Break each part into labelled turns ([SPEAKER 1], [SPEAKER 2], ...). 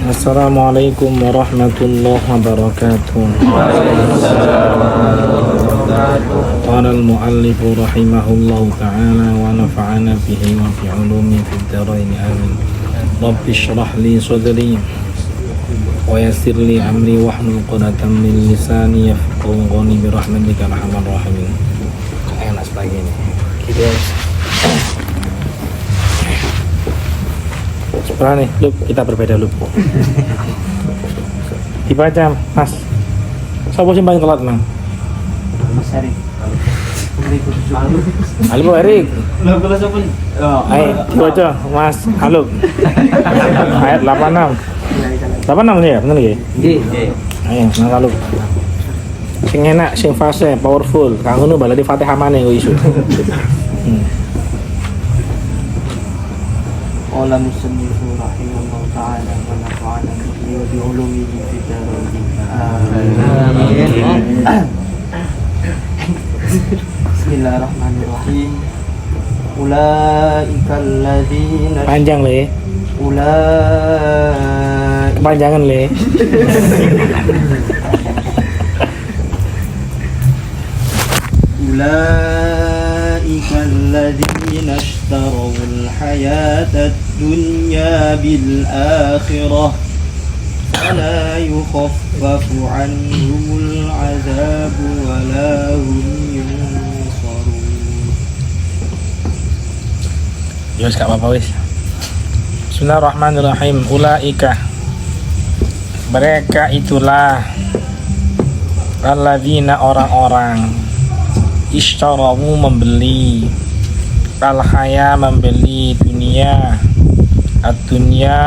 [SPEAKER 1] Assalamualaikum warahmatullahi wabarakatuh. Qala al-muallif rahimahullahu ta'ala wa nafa'ana bihi wa fi 'ulumi fid dharain amin. Rabbi shrah li sadri wa yassir li amri wahlul 'uqdatam min lisani yafqahu qawli bi rahmatika arhamar rahimin. Enak lagi nih. Sebelah nih, Lub, kita berbeda, Lub. Dibaca, Mas. Siapa sih paling telat, Mang?
[SPEAKER 2] Mas Erik.
[SPEAKER 1] Halo, Erik. Ayo, dibaca, Mas. Halo. Ayat 86. 86 nih ya, bener ya?
[SPEAKER 2] Nggih.
[SPEAKER 1] Ayo, nang Lub. Sing enak, sing fase, powerful. Kang ngono baladi Fatihah maneh kok iso.
[SPEAKER 2] Qala musannifu rahimahullah ta'ala wa nafa'ana bihi wa bi 'ulumihi fid dharain. Amin. Bismillahirrahmanirrahim. Ulaika alladzina
[SPEAKER 1] Panjang le. Kepanjangan le.
[SPEAKER 2] أولئك الذين اشتروا الحياة الدنيا بالآخرة فلا يخفف عنهم العذاب ولا هم ينصرون.
[SPEAKER 1] Yos gak apa-apa wis. Bismillahirrahmanirrahim. Ulaika, mereka itulah alladzina, orang-orang ishtaramu, membeli al-haya, membeli dunia, ad-dunya,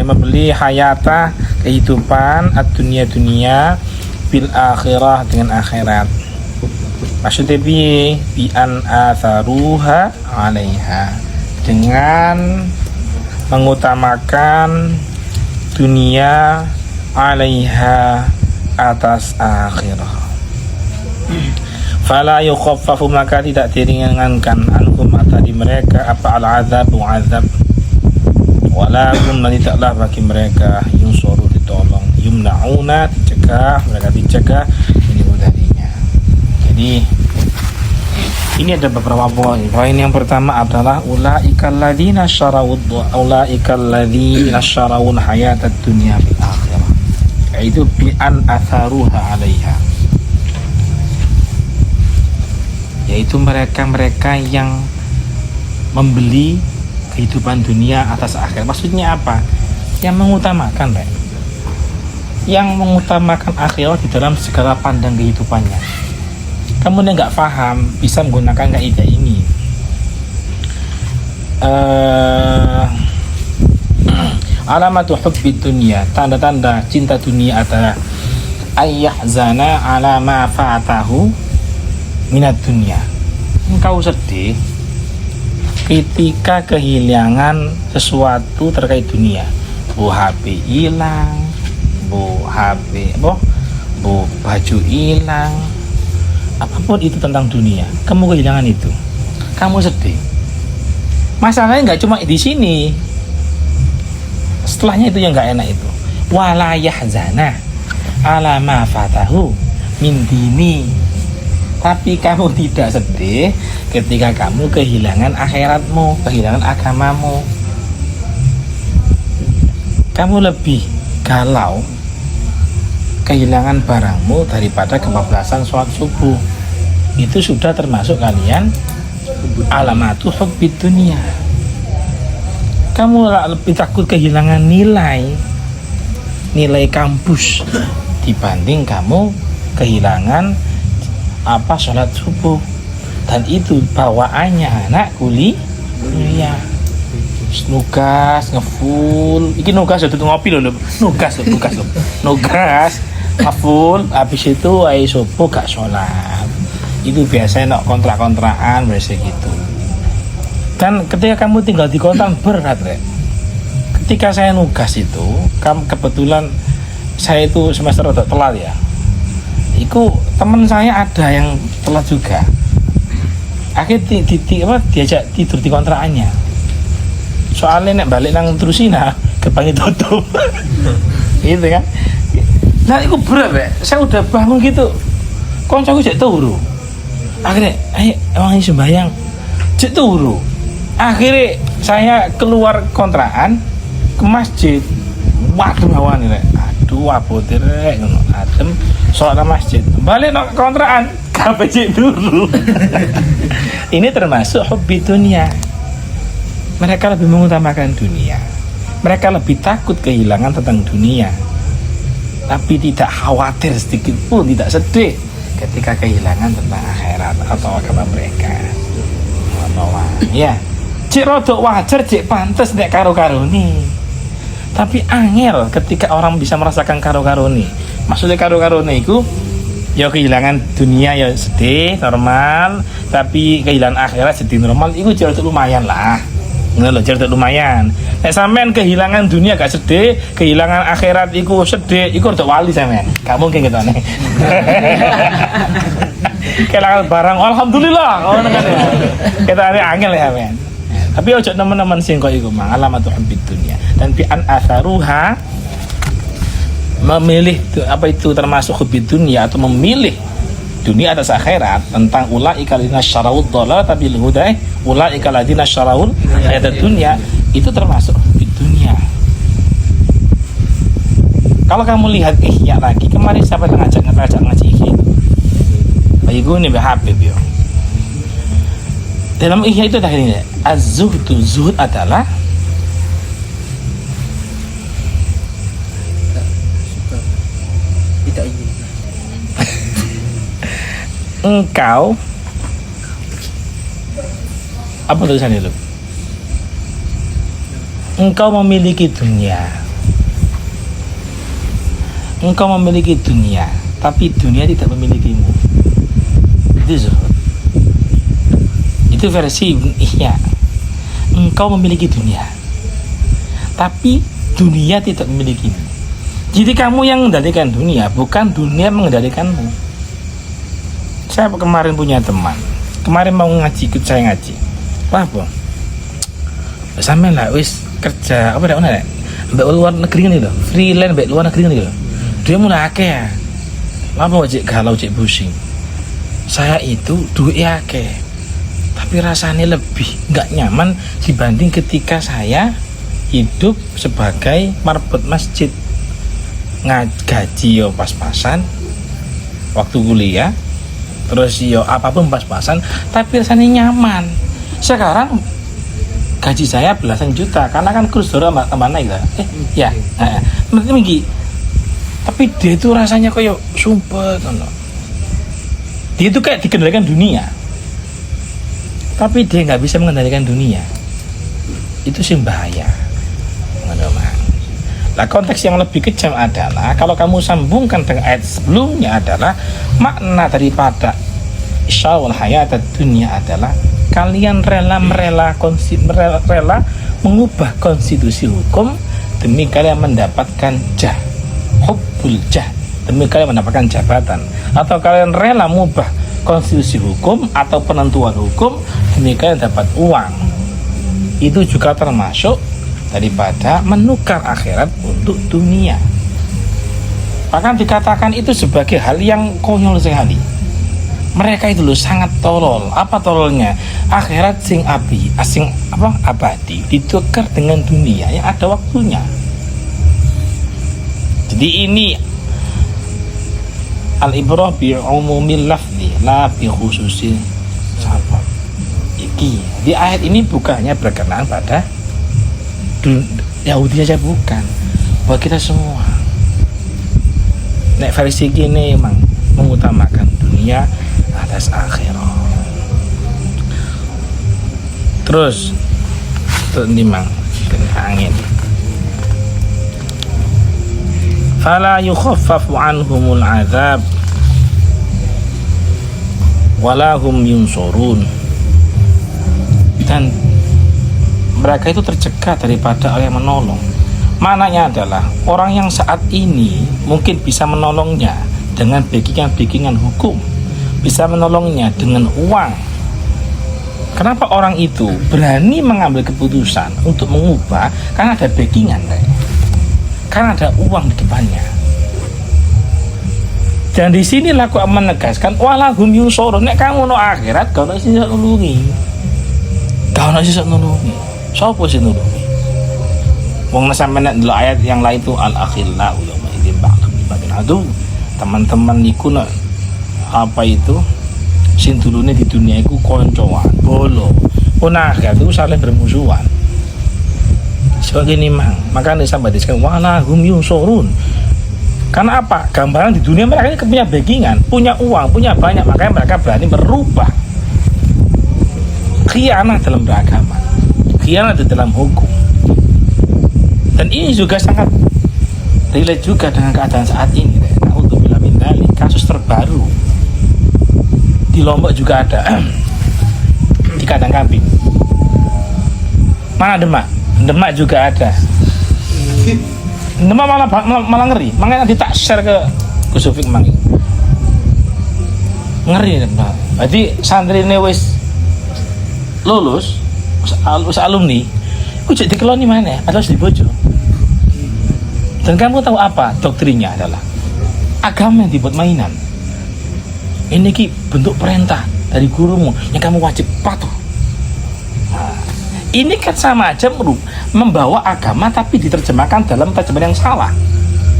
[SPEAKER 1] membeli hayata, kehidupan, ad-dunya, dunia, bil akhirah, dengan akhirat. Maksudnya bi an atharuha 'alaiha, dengan mengutamakan dunia 'alaiha, atas akhirah. Fala yukhaffafu, maka tidak diringankan anhum, atadi mereka apa al-azab, azab. Wala hum, tidaklah bagi mereka yunsoru, ditolong, yumna'una, dicegah, mereka dicegah ini darinya. Jadi ini ada beberapa poin. Poin yang pertama adalah ulaikal ladzina syarawud hayatad dunya bil akhirah, yaitu bi an atharuha 'alaiha, yaitu mereka yang membeli kehidupan dunia atas akhir. Maksudnya apa? Yang mengutamakan, yang mengutamakan akhirat di dalam segala pandang kehidupannya. Kamu yang nggak paham bisa menggunakan kaidah ini. Alamatu hubbid dunya, tanda-tanda cinta dunia adalah ayyahzana ala ma fa'atahu minat dunia. Engkau sedih ketika kehilangan sesuatu terkait dunia. Bu HP hilang, bu baju hilang, apapun itu tentang dunia, kamu kehilangan itu, kamu sedih. Masalahnya nggak cuma di sini, setelahnya itu yang nggak enak itu. Wala yahzana ala ma fatahu min dini, tapi kamu tidak sedih ketika kamu kehilangan akhiratmu, kehilangan agamamu. Kamu lebih galau kehilangan barangmu daripada kebablasan sholat subuh. Itu sudah termasuk kalian alamatu hubbid dunia. Kamu lebih takut kehilangan nilai kampus dibanding kamu kehilangan sholat subuh. Dan itu bawaannya anak kuliah, nugas ngefull. Iki nugas udah ngopi loh, nugas ngefull. Habis itu ayo subuh gak sholat. Itu biasanya kontrak-kontrakan biasa gitu. Kan ketika kamu tinggal di kota berat, Ketika saya nugas itu, kebetulan saya itu semester udah telat ya. Iku teman saya ada yang telat juga. Akhirnya diajak tidur di kontrakannya. Soalnya nek balik nang Trusina gerbangnya tutup. Gitu kan. Nah itu berat ya. Saya udah bangun gitu. Koncoku cek turu. Akhirnya, ayo emang ini sembahyang. Cek turu. Akhirnya saya keluar kontrakan ke masjid. Waduh ngawan rek. Aduh abote rek ngono. Adem salat nang masjid. Balik nang kontrakan, kabeh cek turu. Ini termasuk hobi dunia. Mereka lebih mengutamakan dunia. Mereka lebih takut kehilangan tentang dunia. Tapi tidak khawatir sedikit pun, tidak sedih ketika kehilangan tentang akhirat atau agama mereka. Ya, cek rodok wajar, cek pantes nek karo-karo nih. Tapi angel ketika orang bisa merasakan karo-karo nih. Maksudnya karo-karo nih itu ya kehilangan dunia ya sedih normal, tapi kehilangan akhirat sedih normal. Itu jauh lumayan lah. Ngono lho, lumayan. Nek sampean kehilangan dunia gak sedih, kehilangan akhirat iku sedih, iku rada wali sampean. Gak mungkin gitu aneh. Kehilangan barang alhamdulillah, ngono kan ya. Kita ini angel ya sampean. Tapi ojo teman-teman sing kok iku mang alamatu hubbid dunya. Dan bi an atharuha memilih apa itu termasuk hubbid dunya atau memilih dunia atas akhirat tentang ulaika ladina syaraud dhalata bil huda ulaika ladina syaraul hayatad dunya itu termasuk di dunia. Kalau kamu lihat Ihya lagi kemarin siapa yang ngajak ngaji Ihya itu Bayi gue nih Habib yo. Dalam Ihya itu tadi ini az-zuhdu, zuhud adalah
[SPEAKER 2] tidak ingin
[SPEAKER 1] engkau apa tulisannya itu? Engkau memiliki dunia. Engkau memiliki dunia, tapi dunia tidak memilikimu. Itu zuhud. Itu versi Ihya. Engkau memiliki dunia, tapi dunia tidak memilikimu. Jadi kamu yang mengendalikan dunia, bukan dunia mengendalikanmu. Saya kemarin punya teman, kemarin mau ngaji, ikut saya ngaji. Wah bang, sampe lah wis kerja apa dah mana? Mbak luar negeri ni loh, freelance mbak luar negeri ni loh. Dia mulai akeh ya. Lama cek galau cek pusing. Saya itu duit akeh, tapi rasanya lebih nggak nyaman dibanding ketika saya hidup sebagai marbot masjid, ngaji yo pas-pasan waktu kuliah. Terus yo apapun pas-pasan, tapi rasanya nyaman. Sekarang gaji saya belasan juta karena kan kurs dolar tambah naik lah. Ya, berarti minggi. Tapi dia itu rasanya kayak sumpet, dia itu kayak dikendalikan dunia, tapi dia nggak bisa mengendalikan dunia. Itu sih bahaya. Nah konteks yang lebih kejam adalah kalau kamu sambungkan dengan ayat sebelumnya adalah makna daripada syawal hayat dunia adalah kalian rela mengubah konstitusi hukum demi kalian mendapatkan hubbul demi kalian mendapatkan jabatan, atau kalian rela mengubah konstitusi hukum atau penentuan hukum demi kalian dapat uang. Itu juga termasuk daripada menukar akhirat untuk dunia. Bahkan dikatakan itu sebagai hal yang konyol sekali. Mereka itu loh sangat tolol. Apa tololnya? Akhirat sing abadi ditukar dengan dunia yang ada waktunya. Jadi ini al-ibrah bi umumil lafzi la bi khususil sabab. Iki di ayat ini bukannya berkenaan pada Yahudi aja, bukan, buat kita semua. Nek versi gini emang mengutamakan dunia atas akhirat. Terus ini mang angin. Fala yukhaffafu anhumul azab wala hum yunsurun. Dan mereka itu tercegah daripada orang yang menolong. Mananya adalah orang yang saat ini mungkin bisa menolongnya dengan backingan hukum, bisa menolongnya dengan uang, Kenapa orang itu berani mengambil keputusan untuk mengubah? Karena ada backingan, karena ada uang di depannya. Dan di sinilah aku menegaskan walahum yusorun. Nek kamu no akhirat, kau nak sisa nulungi. Kau nak sisa nulungi. Siapa sih nulungi? Wong sampe nek ndelok ayat yang lain itu al-akhillau yauma idzin ba'dhum li ba'din adu. Teman-teman niku nak apa itu? Sing dulune di dunia iku koncoan, bolo. Akhirat itu saling bermusuhan. Sebagai ini makanya sampai disebut walahum yusorun. Karena apa? Gambaran di dunia mereka ini punya backingan, punya uang, punya banyak, makanya mereka berani merubah. Khianat dalam beragama, khianat di dalam hukum. Dan ini juga sangat relate juga dengan keadaan saat ini. Untuk bila mindali kasus terbaru di Lombok juga ada di kandang kambing. Mana Demak juga ada. Demak malah ngeri. Makanya nanti tak share ke Gus Sufik mang. Ngeri Demak. Jadi santri ini wis lulus, wis alumni, ku jadi dikeloni mana? Padahal di Bojo. Dan kamu tahu apa doktrinnya adalah agama yang dibuat mainan. Ini bentuk perintah dari gurumu yang kamu wajib patuh. Nah, ini kan sama aja membawa agama tapi diterjemahkan dalam terjemahan yang salah,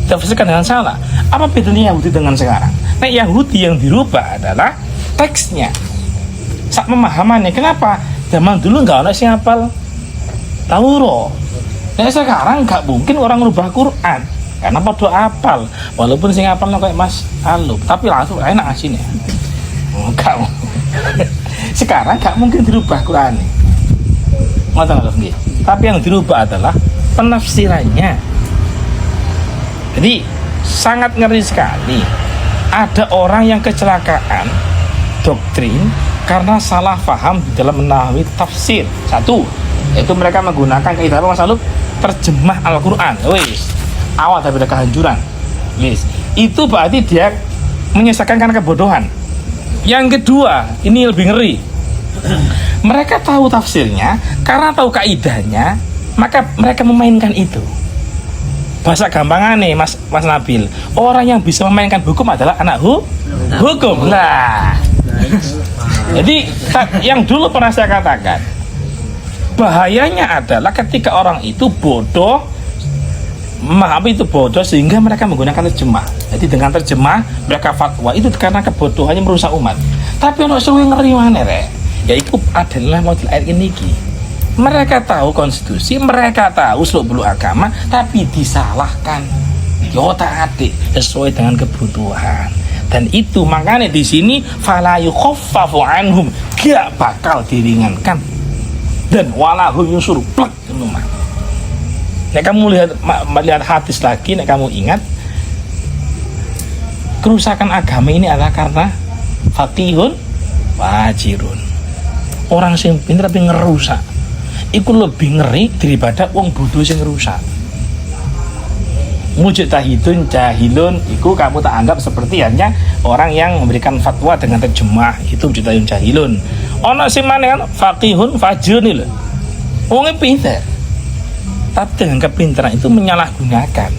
[SPEAKER 1] ditafsirkan dengan salah. Apa bedanya Yahudi dengan sekarang? Nah, Yahudi yang dirubah adalah teksnya, sak pemahamannya. Kenapa? Zaman dulu nggak ada sing hafal Taurat. Nah, sekarang nggak mungkin orang rubah Quran. Karena pada apal, walaupun sing apal kayak Mas Alub, tapi langsung enak asinnya. Enggak. Sekarang enggak mungkin dirubah Quran. Tapi yang dirubah adalah penafsirannya. Jadi sangat ngeri sekali. Ada orang yang kecelakaan doktrin karena salah paham di dalam menawi tafsir. Satu, yaitu mereka menggunakan kaidah apa Mas Alub? Terjemah Al-Quran. Awal daripada kehancuran. Itu berarti dia menyesatkan karena kebodohan. Yang kedua, ini lebih ngeri. Mereka tahu tafsirnya, karena tahu kaidahnya, maka mereka memainkan itu. Bahasa gampangan nih Mas Nabil, orang yang bisa memainkan hukum adalah anak hukum. Nah, jadi yang dulu pernah saya katakan, bahayanya adalah ketika orang itu bodoh, memahami itu bodoh sehingga mereka menggunakan terjemah. Jadi dengan terjemah mereka fatwa itu karena kebodohannya merusak umat. Tapi ono sing ngeri maneh rek. Ya itu adalah model ayat ini. Mereka tahu konstitusi, mereka tahu seluk-beluk agama, tapi disalahkan. Diotak-atik sesuai dengan kebutuhan. Dan itu makanya di sini fala yukhaffafu anhum, gak bakal diringankan. Dan walahum yusur plek rumah. Nek kamu lihat hadis lagi, nek kamu ingat kerusakan agama ini adalah karena faqihun wajirun. Orang sing pintar tapi ngerusak. Iku lebih ngeri daripada wong bodoh sing ngerusak. Mujtahidun jahilun, iku kamu tak anggap seperti hanya orang yang memberikan fatwa dengan terjemah, itu mujtahidun jahilun. Ono sing maneh kan faqihun fajirun lho. Wong pintar. Tapi dengan kepintaran itu menyalahgunakan.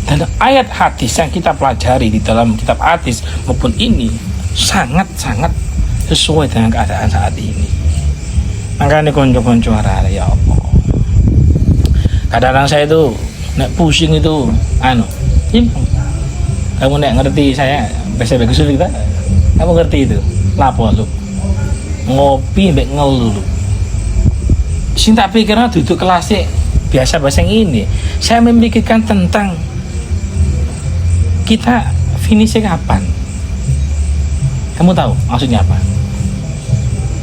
[SPEAKER 1] Dan ayat hadis yang kita pelajari di dalam kitab hadis maupun ini sangat-sangat sesuai dengan keadaan saat ini. Makanya konco-konco arah ya Allah. Kadang-kadang saya itu nek pusing itu kamu nek ngerti saya bahasa bagus kita, kamu ngerti itu lapo lu ngopi mbek ngeluh. Sing tak pikirnya duduk kelasnya biasa bahasa yang ini. Saya memikirkan tentang kita finishnya kapan. Kamu tahu maksudnya apa?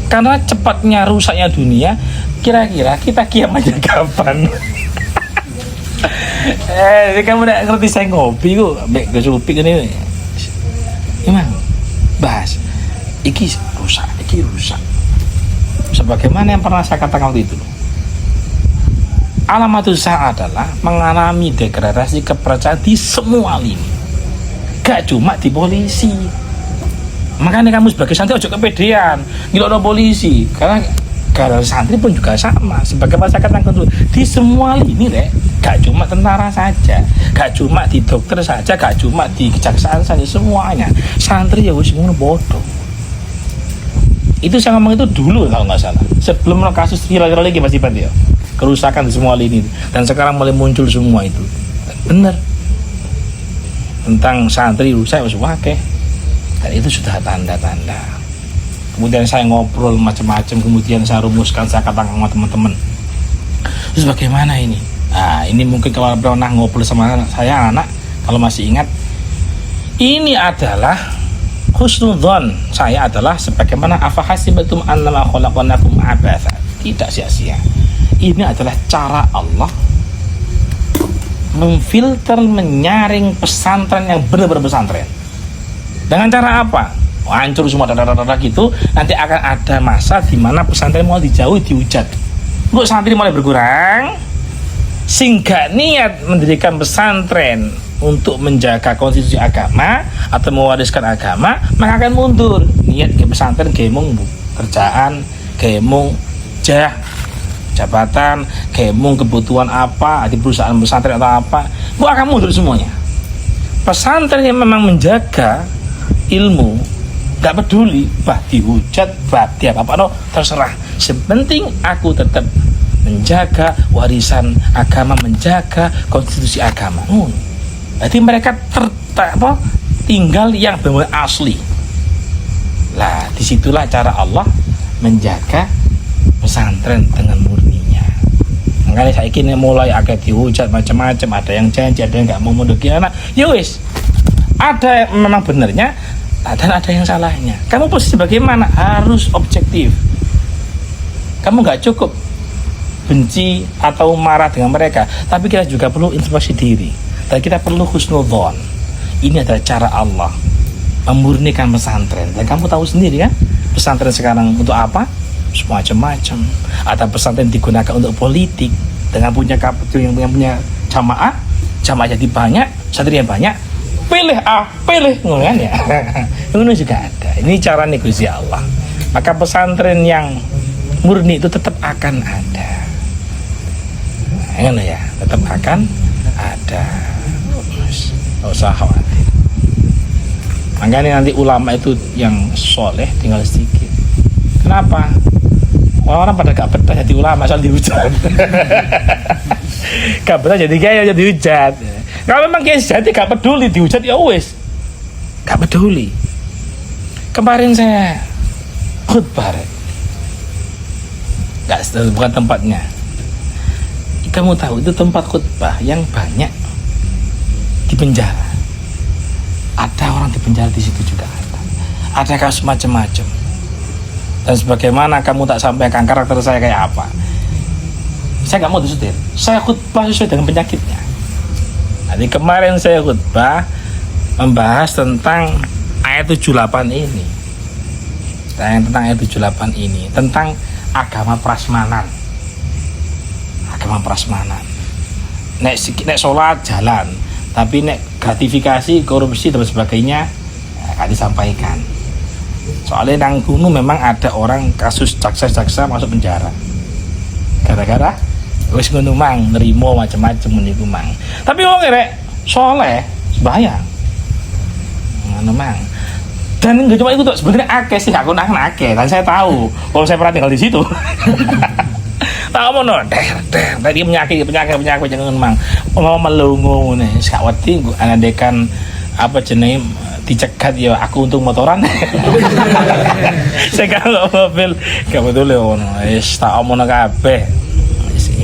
[SPEAKER 1] Karena cepatnya rusaknya dunia, kira-kira kita kiamatnya kapan? Kamu udah ngerti saya ngopi kok, mbek Gus ini. Gimana? Bahas. Iki rusak. Sebagaimana yang pernah saya katakan waktu itu. Alamatul sa'ah adalah mengalami degradasi kepercayaan di semua lini. Gak cuma di polisi. Makanya kamu sebagai santri ojo kepedean ngilokno polisi, karena santri pun juga sama sebagai masyarakat yang kedua di semua lini deh, gak cuma tentara saja, gak cuma di dokter saja, gak cuma di kejaksaan saja, semuanya santri ya wis ngono bodoh. Itu saya ngomong itu dulu kalau nggak salah, sebelum kasus viral lagi Mas Ipan ya, kerusakan di semua lini, dan sekarang mulai muncul semua itu. Bener, tentang santri rusak wis akeh, dan itu sudah tanda-tanda. Kemudian saya ngobrol macam-macam, kemudian saya rumuskan, saya katakan sama teman-teman, terus bagaimana ini? Nah, ini mungkin kalau pernah ngobrol sama saya anak, kalau masih ingat, ini adalah husnudzon saya adalah sebagaimana afahasibatum annama khalaqnakum abatsa, tidak sia-sia. Ini adalah cara Allah memfilter, menyaring pesantren yang benar-benar pesantren. Dengan cara apa? Hancur semua gitu. Nanti akan ada masa di mana pesantren mau dijauhi, dihujat. Untuk santri mulai berkurang, sehingga niat mendirikan pesantren untuk menjaga konstitusi agama atau mewariskan agama, maka akan mundur. Niat ke pesantren gemung kerjaan, gemung jabatan, gemung kebutuhan apa di perusahaan pesantren atau apa, itu akan mundur semuanya. Pesantren yang memang menjaga ilmu, gak peduli bah dihujat, bah tiap apa no, terserah, sepenting aku tetap menjaga warisan agama, menjaga konstitusi agama. Jadi mereka tinggal yang benar asli. Lah disitulah cara Allah menjaga pesantren dengan murninya. Makanya saya kini mulai agak dihujat macam-macam, ada yang janji, ada yang nggak mau mundur anak. Ya wis, ada memang benarnya, dan ada yang salahnya. Kamu posisi bagaimana? Harus objektif. Kamu nggak cukup benci atau marah dengan mereka, tapi kita juga perlu introspeksi diri, dan kita perlu husnudzon. Ini adalah cara Allah memurnikan pesantren. Dan kamu tahu sendiri kan, pesantren sekarang untuk apa? Semacam-macam. Ada pesantren digunakan untuk politik, dengan punya yang punya jamaah jadi banyak, santri yang banyak, pilih A, pilih kan ya. Ini juga ada. Ini cara negosiasi Allah. Maka pesantren yang murni itu tetap akan ada. Nah, ya, tetap akan ada. Nggak usah khawatir. Makanya nanti ulama itu yang soleh tinggal sedikit. Kenapa? Orang-orang pada gak betah jadi ulama asal dihujat. Gak betah jadi gaya jadi hujat. Kalau memang kiai sejati gak peduli dihujat ya wis, gak peduli. Kemarin saya khutbah, bukan tempatnya. Kamu tahu itu tempat khutbah yang banyak di penjara. Ada orang di penjara di situ juga ada. Ada kasus macam-macam. Dan sebagaimana kamu tak sampaikan karakter saya kayak apa, saya gak mau disetir. Saya khutbah sesuai dengan penyakitnya. Jadi kemarin saya khutbah membahas tentang ayat 78 ini. Tentang ayat 78 ini, tentang agama prasmanan. Agama prasmanan. Nek sholat jalan, tapi nek gratifikasi, korupsi dan sebagainya akan disampaikan. Soalnya nang gunung memang ada orang kasus jaksa masuk penjara. Gara-gara wis ngono mang nerimo macam-macam meniku mang. Tapi wong rek soleh sembahyang. Ngono mang. Dan enggak cuma itu tuh, sebenarnya akeh sih, aku akeh, dan saya tahu kalau saya pernah tinggal di situ. Tak mau no, tadi penyakit jangan mang. Mau melungu nih, sekawati gue anadekan apa jenis dicegat ya aku untung motoran. Saya kalau mobil gak betul ya ono. Tak omong kabeh.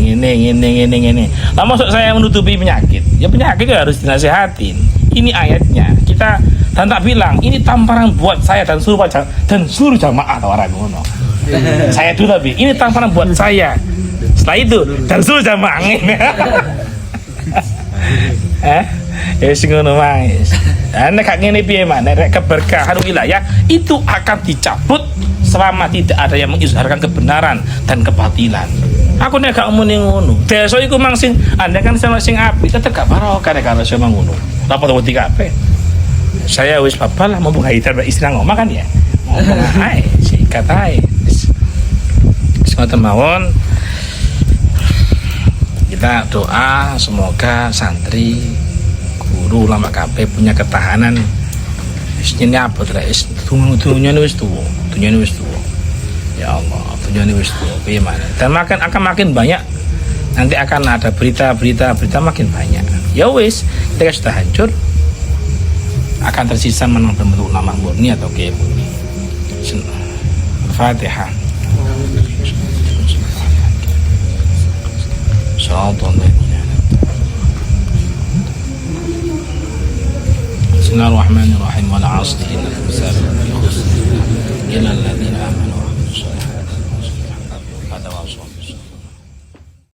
[SPEAKER 1] Ini. Lah maksud saya menutupi penyakit. Ya penyakit harus dinasihatin. Ini ayatnya. Kita dan tak bilang ini tamparan buat saya dan suruh jamaah orang ngono. Saya dulu tapi ini tamparan buat saya. Setelah itu dan suruh jamaah. Ya sing ngono wae. Nek gak ngene piye mah nek keberkahan wilayah itu akan dicabut selama tidak ada yang mengizharkan kebenaran dan kebatilan. Aku nek gak muni ngono. Desa iku mang sing andai kan sama sing apik tetep gak barokah nek karo sing ngono. Apa to wedi kabeh. saya wis papa lah mau buka hitar istri ngomong kan ya ngomong ae sikat ae ngoten mawon. Kita doa semoga santri guru ulama kabeh punya ketahanan wis nyene abot rek wis dunyane wis tuwa ya Allah dunyane wis tuwa piye maneh dan akan makin banyak nanti akan ada berita makin banyak ya wis ketika sudah hancur akan tersisa menang berbentuk ulama murni atau kiai murni. Al-Fatihah. Bismillahirrahmanirrahim. Wal 'asri innal insana lafi khusr illa alladziina aamanu